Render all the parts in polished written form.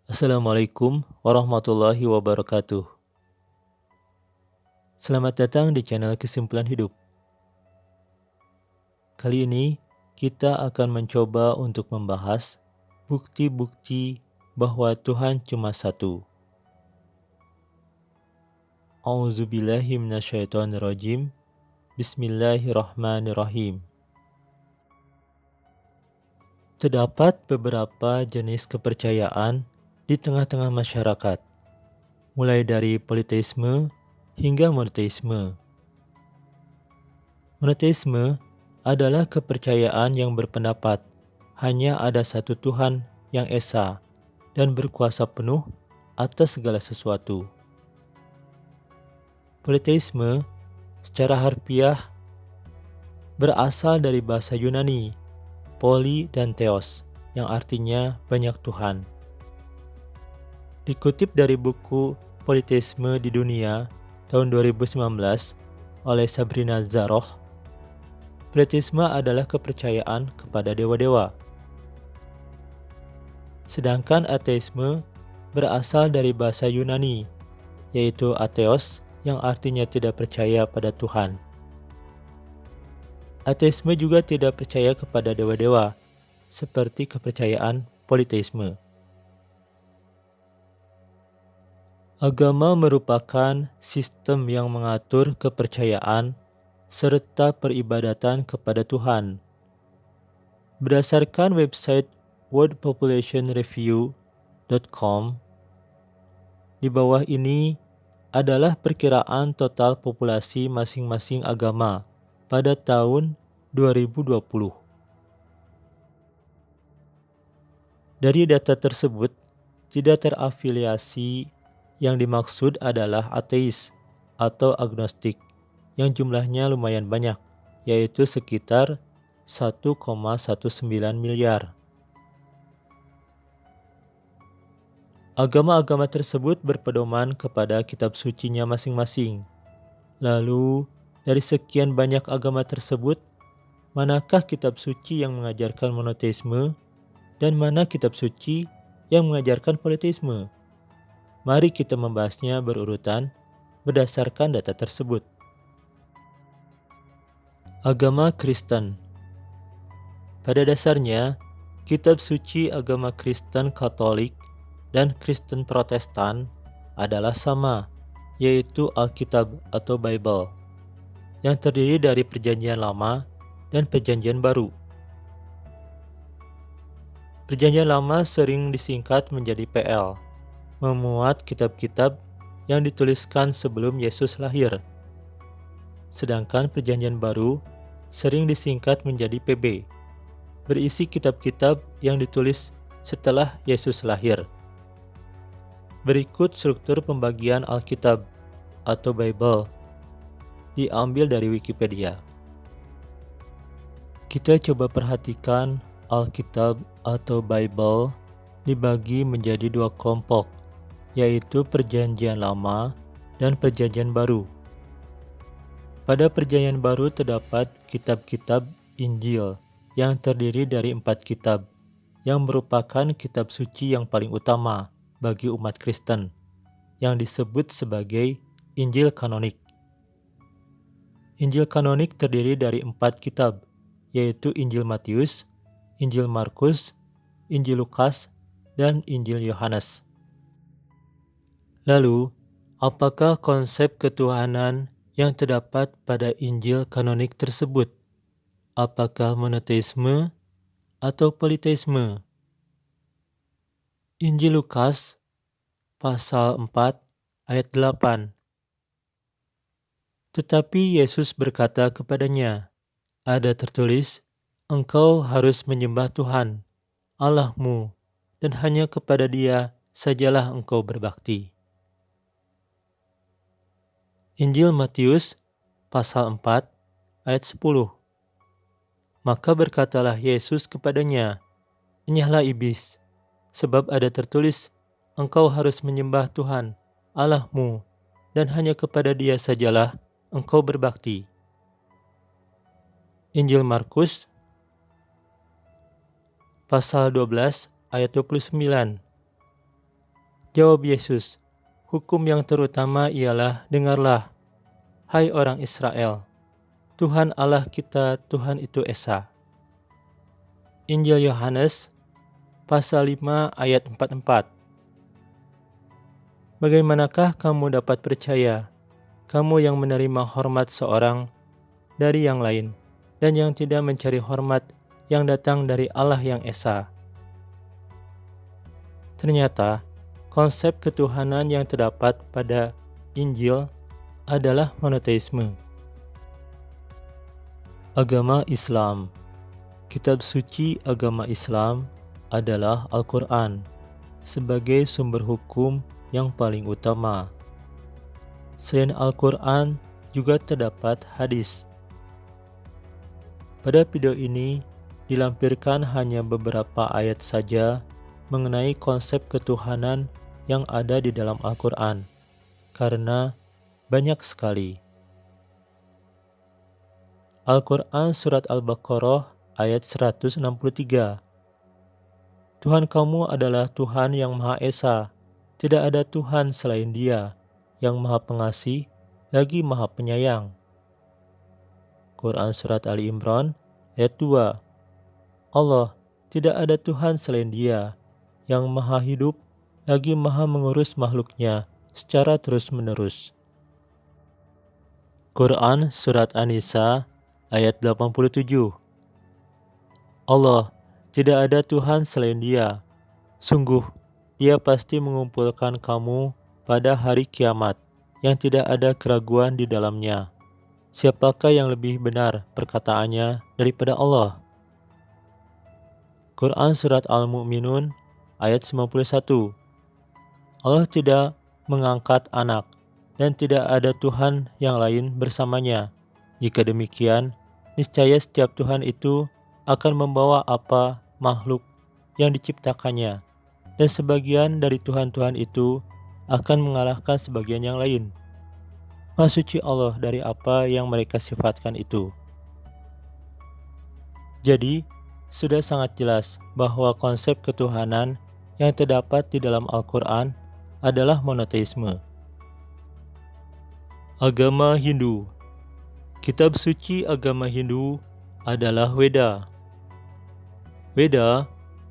Assalamualaikum warahmatullahi wabarakatuh. Selamat datang di channel Kesimpulan Hidup. Kali ini kita akan mencoba untuk membahas bukti-bukti bahwa Tuhan cuma satu. A'udzubillahi minasyaitonirrajim. Bismillahirrahmanirrahim. Terdapat beberapa jenis kepercayaan di tengah-tengah masyarakat, mulai dari politeisme hingga monoteisme. Monoteisme adalah kepercayaan yang berpendapat hanya ada satu Tuhan yang esa dan berkuasa penuh atas segala sesuatu. Politeisme secara harfiah berasal dari bahasa Yunani, poli dan theos, yang artinya banyak Tuhan. Dikutip dari buku Politeisme di Dunia tahun 2019 oleh Sabrina Zaroh, politeisme adalah kepercayaan kepada dewa-dewa. Sedangkan ateisme berasal dari bahasa Yunani, yaitu atheos, yang artinya tidak percaya pada Tuhan. Ateisme juga tidak percaya kepada dewa-dewa, seperti kepercayaan politeisme. Agama merupakan sistem yang mengatur kepercayaan serta peribadatan kepada Tuhan. Berdasarkan website worldpopulationreview.com, di bawah ini adalah perkiraan total populasi masing-masing agama pada tahun 2020. Dari data tersebut, tidak terafiliasi yang dimaksud adalah ateis atau agnostik yang jumlahnya lumayan banyak, yaitu sekitar 1,19 miliar. Agama-agama tersebut berpedoman kepada kitab sucinya masing-masing. Lalu, dari sekian banyak agama tersebut, manakah kitab suci yang mengajarkan monoteisme dan mana kitab suci yang mengajarkan politeisme? Mari kita membahasnya berurutan berdasarkan data tersebut. Agama Kristen. Pada dasarnya, kitab suci agama Kristen Katolik dan Kristen Protestan adalah sama, yaitu Alkitab atau Bible, yang terdiri dari Perjanjian Lama dan Perjanjian Baru. Perjanjian Lama sering disingkat menjadi PL, memuat kitab-kitab yang dituliskan sebelum Yesus lahir. Sedangkan Perjanjian Baru sering disingkat menjadi PB, berisi kitab-kitab yang ditulis setelah Yesus lahir. Berikut struktur pembagian Alkitab atau Bible diambil dari Wikipedia. Kita coba perhatikan Alkitab atau Bible dibagi menjadi dua kelompok, yaitu Perjanjian Lama dan Perjanjian Baru. Pada Perjanjian Baru terdapat kitab-kitab Injil yang terdiri dari 4 kitab, yang merupakan kitab suci yang paling utama bagi umat Kristen, yang disebut sebagai Injil Kanonik. Injil Kanonik terdiri dari 4 kitab, yaitu Injil Matius, Injil Markus, Injil Lukas, dan Injil Yohanes. Lalu, apakah konsep ketuhanan yang terdapat pada Injil Kanonik tersebut? Apakah monoteisme atau politeisme? Injil Lukas pasal 4 ayat 8. Tetapi Yesus berkata kepadanya, "Ada tertulis, engkau harus menyembah Tuhan, Allahmu, dan hanya kepada Dia sajalah engkau berbakti." Injil Matius pasal 4 ayat 10. Maka berkatalah Yesus kepadanya, "Enyahlah iblis, sebab ada tertulis, engkau harus menyembah Tuhan, Allahmu, dan hanya kepada Dia sajalah engkau berbakti." Injil Markus pasal 12 ayat 29. Jawab Yesus, hukum yang terutama ialah, dengarlah, hai orang Israel, Tuhan Allah kita, Tuhan itu Esa. Injil Yohanes, pasal 5 ayat 44. Bagaimanakah kamu dapat percaya, kamu yang menerima hormat seorang dari yang lain, dan yang tidak mencari hormat yang datang dari Allah yang Esa? Ternyata, konsep ketuhanan yang terdapat pada Injil adalah monoteisme. Agama Islam. Kitab suci agama Islam adalah Al-Quran sebagai sumber hukum yang paling utama. Selain Al-Quran juga terdapat hadis. Pada video ini dilampirkan hanya beberapa ayat saja mengenai konsep ketuhanan yang ada di dalam Al-Quran, karena banyak sekali. Al-Quran Surat Al-Baqarah ayat 163. Tuhan kamu adalah Tuhan yang Maha Esa, tidak ada Tuhan selain Dia, yang Maha Pengasih, lagi Maha Penyayang. Quran Surat Ali Imran ayat 2. Allah, tidak ada Tuhan selain Dia, yang Maha Hidup, lagi Maha mengurus makhluknya secara terus-menerus. Quran Surat An-Nisa ayat 87. Allah, tidak ada Tuhan selain Dia. Sungguh, Dia pasti mengumpulkan kamu pada hari kiamat yang tidak ada keraguan di dalamnya. Siapakah yang lebih benar perkataannya daripada Allah? Quran Surat Al-Mu'minun ayat 91. Allah tidak mengangkat anak, dan tidak ada Tuhan yang lain bersamanya. Jika demikian, niscaya setiap Tuhan itu akan membawa apa makhluk yang diciptakannya, dan sebagian dari Tuhan-Tuhan itu akan mengalahkan sebagian yang lain. Maha suci Allah dari apa yang mereka sifatkan itu. Jadi, sudah sangat jelas bahwa konsep ketuhanan yang terdapat di dalam Al-Quran adalah monoteisme. Agama Hindu. Kitab suci agama Hindu adalah Weda. Weda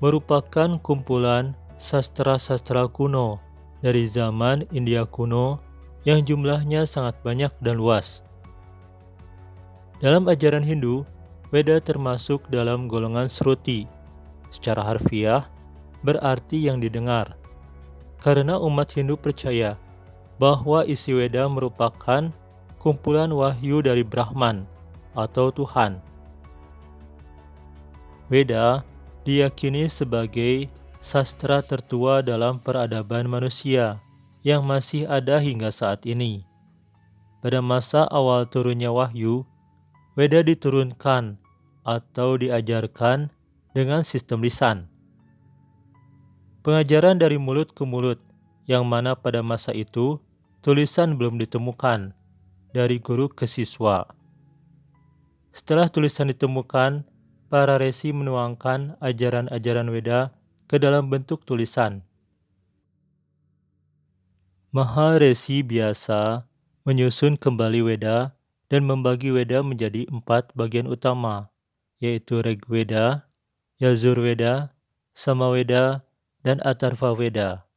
merupakan kumpulan sastra-sastra kuno dari zaman India kuno yang jumlahnya sangat banyak dan luas. Dalam ajaran Hindu, Weda termasuk dalam golongan Shruti. Secara harfiah, berarti yang didengar. Karena umat Hindu percaya bahwa isi Weda merupakan kumpulan wahyu dari Brahman atau Tuhan. Weda diyakini sebagai sastra tertua dalam peradaban manusia yang masih ada hingga saat ini. Pada masa awal turunnya wahyu, Weda diturunkan atau diajarkan dengan sistem lisan. Pengajaran dari mulut ke mulut, yang mana pada masa itu tulisan belum ditemukan, dari guru ke siswa. Setelah tulisan ditemukan, para resi menuangkan ajaran-ajaran Weda ke dalam bentuk tulisan. Maharesi biasa menyusun kembali Weda dan membagi Weda menjadi 4 bagian utama, yaitu Rigveda, Yajurveda, Samaveda, dan Atharvaveda.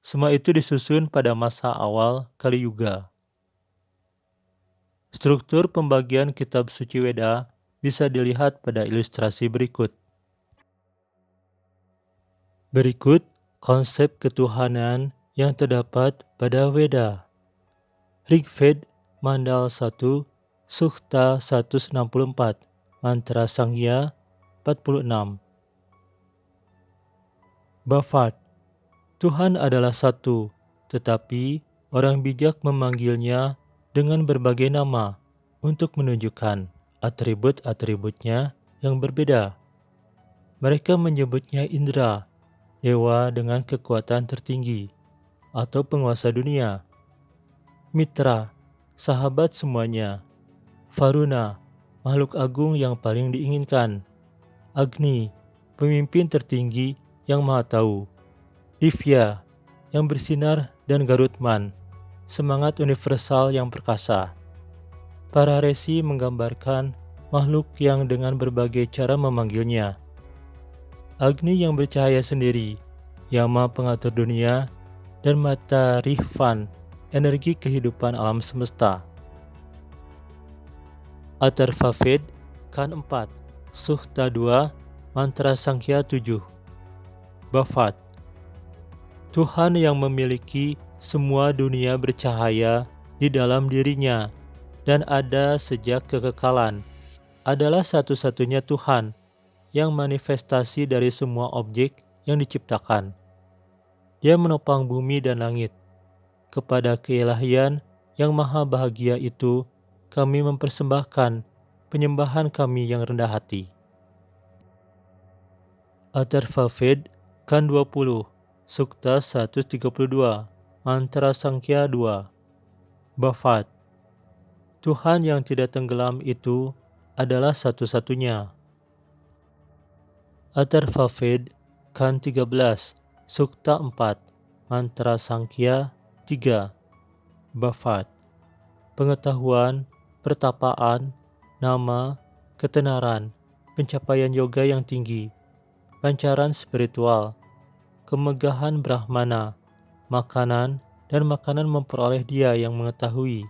Semua itu disusun pada masa awal Kali Yuga. Struktur pembagian kitab suci Weda bisa dilihat pada ilustrasi berikut. Berikut konsep ketuhanan yang terdapat pada Weda. Rigveda Mandal 1, Sukta 164, Mantra Sangya 46. Bhavad, Tuhan adalah satu, tetapi orang bijak memanggilnya dengan berbagai nama untuk menunjukkan atribut-atributnya yang berbeda. Mereka menyebutnya Indra, dewa dengan kekuatan tertinggi, atau penguasa dunia. Mitra, sahabat semuanya. Varuna, makhluk agung yang paling diinginkan. Agni, pemimpin tertinggi yang maha tahu. Divya, yang bersinar dan Garutman, semangat universal yang perkasa. Para resi menggambarkan makhluk yang dengan berbagai cara memanggilnya. Agni yang bercahaya sendiri, Yama pengatur dunia, dan Matarihvan, energi kehidupan alam semesta. Atharvaved, Kan 4, Sukta 2, Mantra Sankhya 7. Bhavat, Tuhan yang memiliki semua dunia bercahaya di dalam dirinya dan ada sejak kekekalan, adalah satu-satunya Tuhan yang manifestasi dari semua objek yang diciptakan. Dia menopang bumi dan langit. Kepada keilahian yang maha bahagia itu, kami mempersembahkan penyembahan kami yang rendah hati. Atharvaved, Kan 20, Sukta 132, Mantra Sankhya 2. Bhavat, Tuhan yang tidak tenggelam itu adalah satu-satunya. Atharvaved, Kan 13, Sukta 4, Mantra Sankhya 3. Bhavat, pengetahuan, pertapaan, nama, ketenaran, pencapaian yoga yang tinggi, pancaran spiritual, kemegahan Brahmana, makanan dan makanan memperoleh Dia yang mengetahui.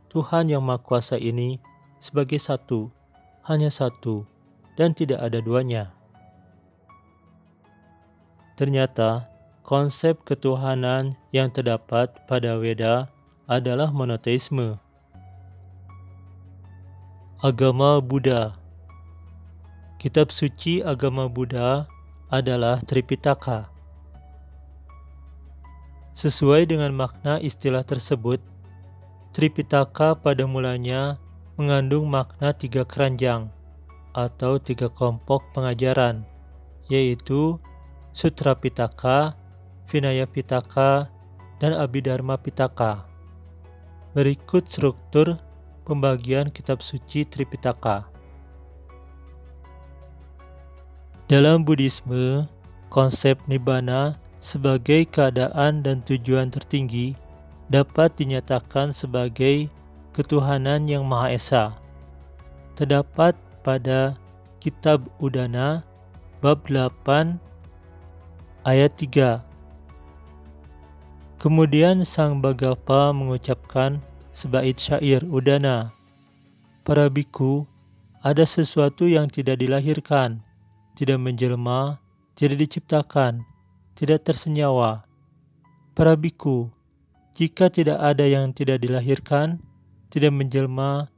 Tuhan yang Maha Kuasa ini sebagai satu, hanya satu, dan tidak ada duanya. Ternyata, konsep ketuhanan yang terdapat pada Weda adalah monoteisme. Agama Buddha. Kitab suci agama Buddha adalah Tripitaka. Sesuai dengan makna istilah tersebut, Tripitaka pada mulanya mengandung makna 3 keranjang atau 3 kelompok pengajaran, yaitu Sutra Pitaka, Vinaya Pitaka, dan Abhidharma Pitaka. Berikut struktur pembagian kitab suci Tripitaka. Dalam Buddhisme, konsep Nibbana sebagai keadaan dan tujuan tertinggi dapat dinyatakan sebagai ketuhanan yang Maha Esa. Terdapat pada Kitab Udana, bab 8, ayat 3. Kemudian Sang Bhaggapa mengucapkan sebait syair Udana, para biku, ada sesuatu yang tidak dilahirkan, tidak menjelma, tidak diciptakan, tidak tersenyawa. Para biku, jika tidak ada yang tidak dilahirkan, tidak menjelma,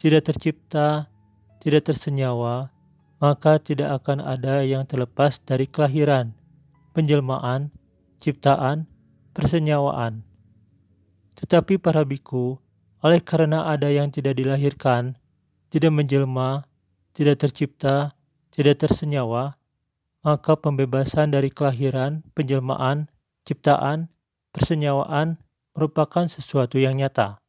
tidak tercipta, tidak tersenyawa, maka tidak akan ada yang terlepas dari kelahiran, penjelmaan, ciptaan, persenyawaan. Tetapi para biku, oleh karena ada yang tidak dilahirkan, tidak menjelma, tidak tercipta, tidak tersenyawa, maka pembebasan dari kelahiran, penjelmaan, ciptaan, persenyawaan merupakan sesuatu yang nyata.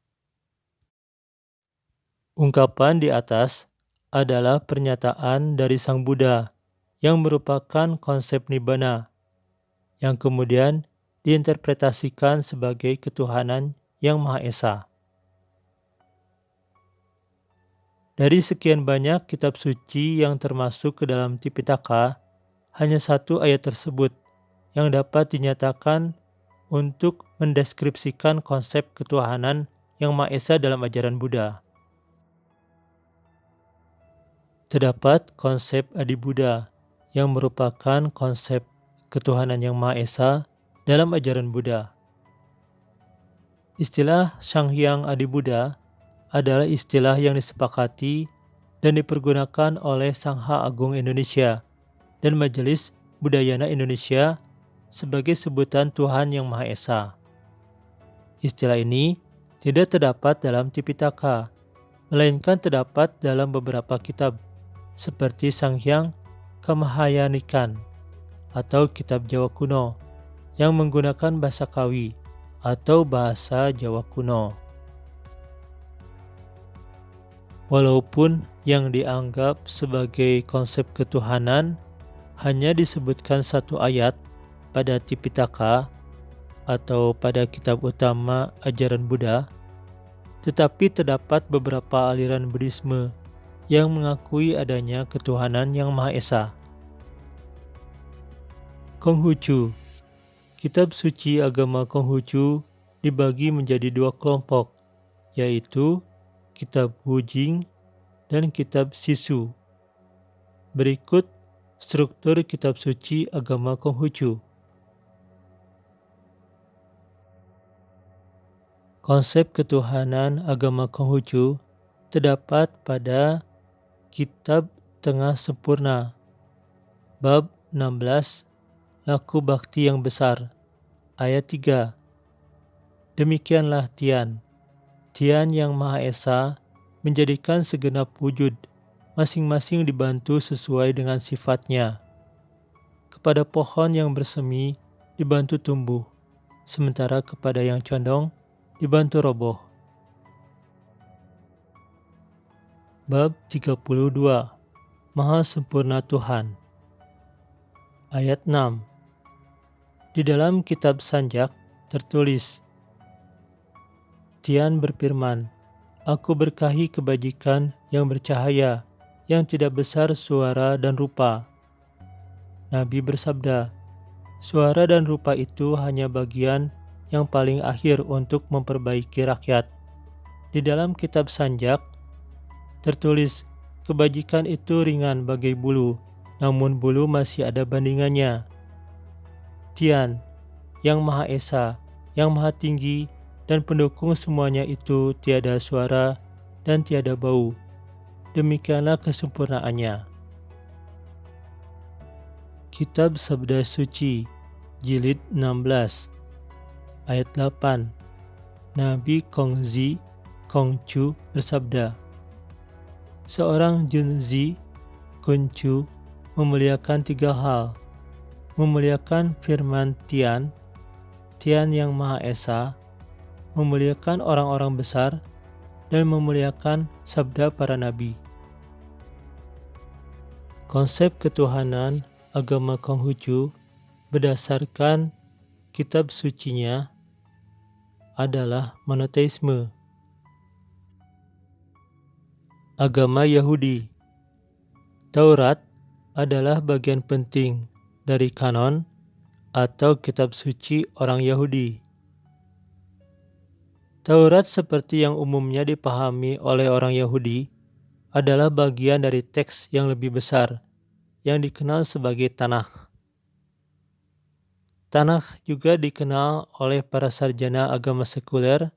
Ungkapan di atas adalah pernyataan dari Sang Buddha yang merupakan konsep Nibbana, yang kemudian diinterpretasikan sebagai ketuhanan yang Maha Esa. Dari sekian banyak kitab suci yang termasuk ke dalam Tipitaka, hanya satu ayat tersebut yang dapat dinyatakan untuk mendeskripsikan konsep ketuhanan yang Maha Esa dalam ajaran Buddha. Terdapat konsep Adi Buddha yang merupakan konsep ketuhanan yang Maha Esa dalam ajaran Buddha. Istilah Sanghyang Adi Buddha adalah istilah yang disepakati dan dipergunakan oleh Sangha Agung Indonesia dan Majelis Budayana Indonesia sebagai sebutan Tuhan yang Maha Esa. Istilah ini tidak terdapat dalam Tipitaka, melainkan terdapat dalam beberapa kitab seperti Sanghyang Kamahayanikan atau Kitab Jawa Kuno yang menggunakan bahasa Kawi atau bahasa Jawa Kuno. Walaupun yang dianggap sebagai konsep ketuhanan hanya disebutkan satu ayat pada Tipitaka, atau pada kitab utama ajaran Buddha, tetapi terdapat beberapa aliran Buddhisme yang mengakui adanya ketuhanan yang Maha Esa. Konghucu. Kitab suci agama Konghucu dibagi menjadi dua kelompok, yaitu kitab Wujing dan kitab Sisu. Berikut struktur kitab suci agama Konghucu. Konsep ketuhanan agama Konghucu terdapat pada Kitab Tengah Sempurna, bab 16, Laku Bakti yang Besar, ayat 3. Demikianlah Tian yang Maha Esa menjadikan segenap wujud, masing-masing dibantu sesuai dengan sifatnya. Kepada pohon yang bersemi dibantu tumbuh, sementara kepada yang condong dibantu roboh. Bab 32. Maha Sempurna Tuhan. Ayat 6. Di dalam kitab Sanjak tertulis, Tian berfirman, Aku berkahi kebajikan yang bercahaya, yang tidak besar suara dan rupa. Nabi bersabda, suara dan rupa itu hanya bagian yang paling akhir untuk memperbaiki rakyat. Di dalam kitab Sanjak tertulis, kebajikan itu ringan bagai bulu, namun bulu masih ada bandingannya. Tian, yang Maha Esa, yang Maha Tinggi, dan pendukung semuanya itu tiada suara dan tiada bau. Demikianlah kesempurnaannya. Kitab Sabda Suci, Jilid 16, ayat 8. Nabi Kongzi Kongcu bersabda, seorang Junzi Kuncu memuliakan tiga hal: memuliakan firman Tian yang Maha Esa, memuliakan orang-orang besar, dan memuliakan sabda para nabi. Konsep ketuhanan agama Konghucu berdasarkan kitab sucinya adalah monoteisme. Agama Yahudi. Taurat adalah bagian penting dari kanon atau kitab suci orang Yahudi. Taurat seperti yang umumnya dipahami oleh orang Yahudi adalah bagian dari teks yang lebih besar yang dikenal sebagai Tanakh. Tanakh juga dikenal oleh para sarjana agama sekuler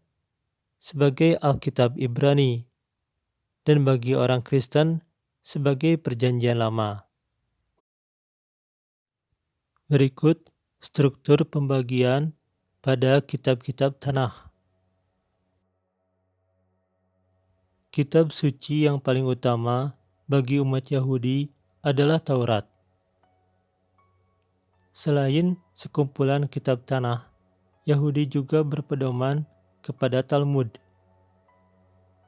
sebagai Alkitab Ibrani dan bagi orang Kristen sebagai Perjanjian Lama. Berikut struktur pembagian pada kitab-kitab Tanakh. Kitab suci yang paling utama bagi umat Yahudi adalah Taurat. Selain sekumpulan kitab Tanakh, Yahudi juga berpedoman kepada Talmud.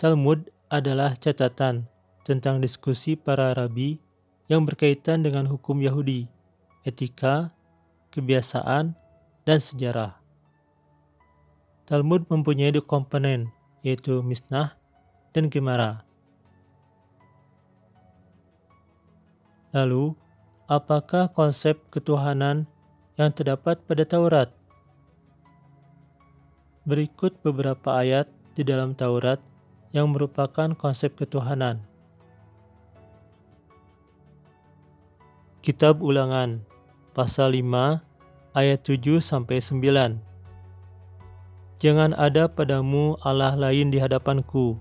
Talmud adalah catatan tentang diskusi para rabi yang berkaitan dengan hukum Yahudi, etika, kebiasaan, dan sejarah. Talmud mempunyai dua komponen, yaitu Mishnah dan Gemara. Lalu, apakah konsep ketuhanan yang terdapat pada Taurat? Berikut beberapa ayat di dalam Taurat yang merupakan konsep ketuhanan. Kitab Ulangan, pasal 5, ayat 7-9. Jangan ada padamu Allah lain di hadapanku.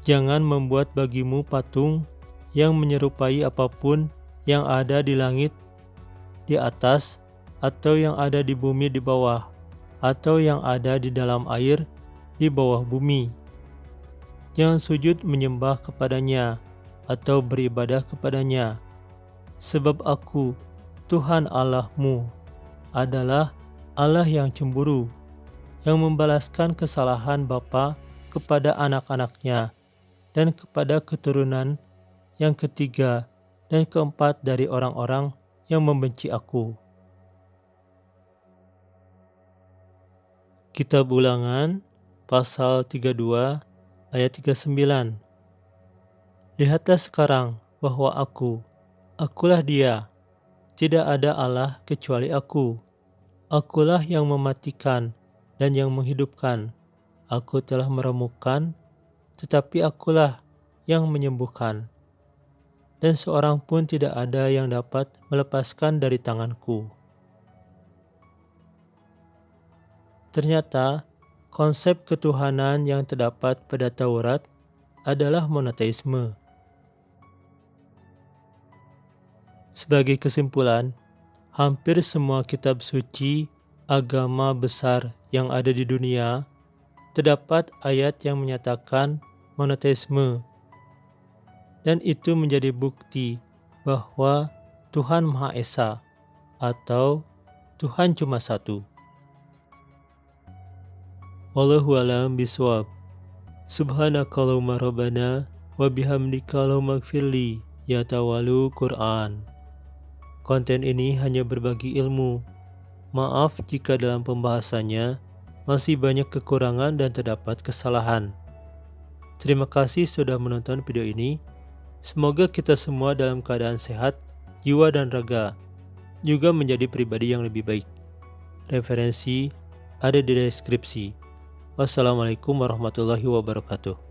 Jangan membuat bagimu patung yang menyerupai apapun yang ada di langit di atas, atau yang ada di bumi di bawah, atau yang ada di dalam air di bawah bumi. Jangan sujud menyembah kepadanya atau beribadah kepadanya, sebab Aku, Tuhan Allahmu, adalah Allah yang cemburu, yang membalaskan kesalahan bapa kepada anak-anaknya dan kepada keturunan yang ketiga dan keempat dari orang-orang yang membenci Aku. Kitab Ulangan pasal 32 ayat 39. Lihatlah sekarang bahwa akulah Dia, tidak ada Allah kecuali aku. Akulah yang mematikan dan yang menghidupkan. Aku telah meremukkan, tetapi akulah yang menyembuhkan. Dan seorang pun tidak ada yang dapat melepaskan dari tanganku. Ternyata, konsep ketuhanan yang terdapat pada Taurat adalah monoteisme. Sebagai kesimpulan, hampir semua kitab suci agama besar yang ada di dunia terdapat ayat yang menyatakan monoteisme, dan itu menjadi bukti bahwa Tuhan Maha Esa atau Tuhan cuma satu. Wallahu a'lam bishawab. Subhanakallahumma rabbana wa bihamdika Allahumma ighfirli ya tawalu Quran. Konten ini hanya berbagi ilmu. Maaf jika dalam pembahasannya masih banyak kekurangan dan terdapat kesalahan. Terima kasih sudah menonton video ini. Semoga kita semua dalam keadaan sehat, jiwa dan raga, juga menjadi pribadi yang lebih baik. Referensi ada di deskripsi. Wassalamualaikum warahmatullahi wabarakatuh.